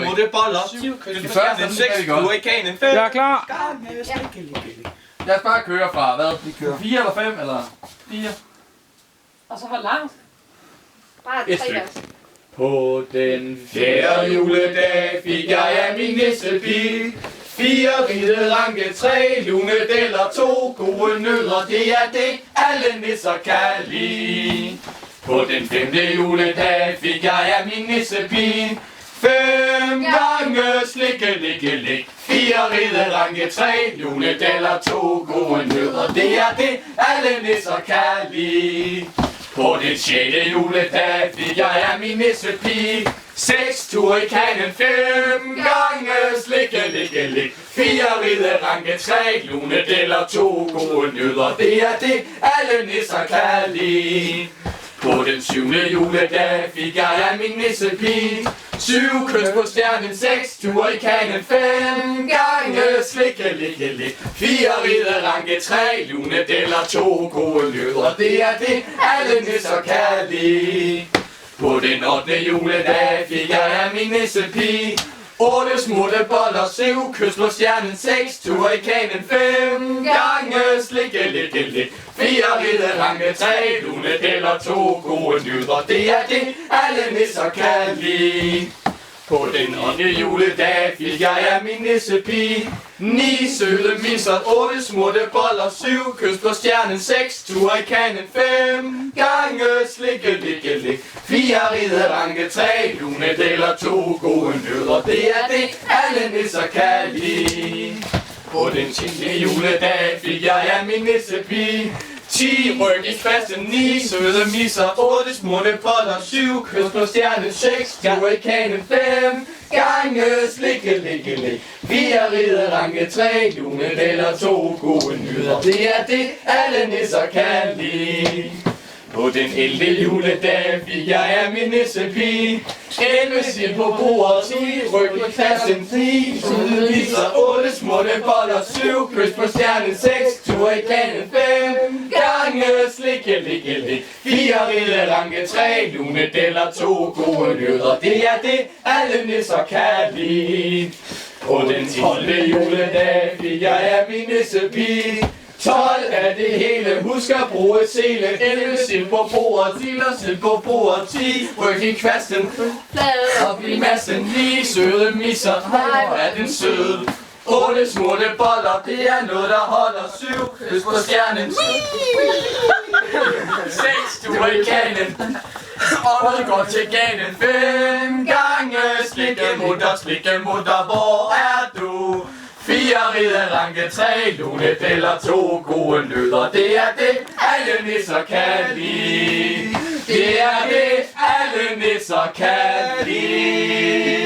smutte boller. 7 første, 6, hurrikanen 5. Jeg er klar. Lad os bare køre fra, hvad? 4 eller 5 eller 4? Og så hvor langt? Bare Et 3 stykke. vers. På den fjerde juledag fik jeg af min nissepige 4 ride ranke, 3 lunedeller, 2 gode nødder. Det er det, alle nisser kan lide. På den 5. juledag fik jeg af min nissepige 5 gange slikke, likke, lik. 4 ride ranke, 3 lunedeller, 2 gode nødder. Det er det, alle nisser kan lide. På den 6. juledag fik jeg af min nissepige 6 ture i kanen, 5 gange slikke, likke, lik. 4 ride ranke, 3 lunedeller, 2 gode nødder. Det er det, alle nisser kan lide. På den 7. juledag fik jeg af min nissepige 7 kys på stjernen, 6 ture i kanen, 5 gange slikke, likke, lik. 4 ride ranke, 3 lunedeller, 2 gode nødder. Det er det, alle nisser kan lide. På den 8. juledag fik jeg af min nissepige 8 smutte boller, 7 kys på stjernen, 6 ture i kanen, 5 gange slikke, likke, lik. 4 ride ranke, 3 lunedeller, 2 gode nyder. Det er det, alle nisser kan lide. På den 8. juledag fik jeg af min nissepige 9 søde misser, 8 smutte boller, 7 kys på stjernen, 6 ture i kanen, 5 gange slikke, likke, lik. 4 ride ranke, 3 lunedeller, 2 gode nødder. Det er det, alle nisser kan lide. På den 10. juledag fik jeg af min nissepige 10 ryg i fasten, 9 søde misser, 8 smutte boller, 7 kys på stjernen, 6 ture i kanen, 5 gange slikke, likke, lik. 4 ride ranke, 3 lunedeller, 2 gode nyder. Det er det, alle nisser kan lide. På den 11. juledag fik jeg af min nissepige 11 sild på bordet, 10 ryg i kassen, 10 søde misser, 8 smutte boller, 7 kys på stjernen, 6 ture i kanen, 5 gange slikke, likke, lik. 4 ride ranke, 3 lunedeller, 2 gode nødder. Det er det, alle nisser kan lide. På den 12. juledag fik jeg af min nissepige 12 af det hele, husk at bruge sele. 11 sild på bordet, 10 sild på bordet, 10 ryg i kvasten, op i massen, 9 søde misser, hvor er den søde. 8 smutte boller, det er noget der holder, 7 kys på stjernen, 6 ture i kanen, og vi går til ganen, 5 gange slikke mutter, hvor er du? 4 ride ranke, 3 lunedeller, 2 gode nødder. Det er det, alle nisser kan lide. Det er det, alle nisser kan lide.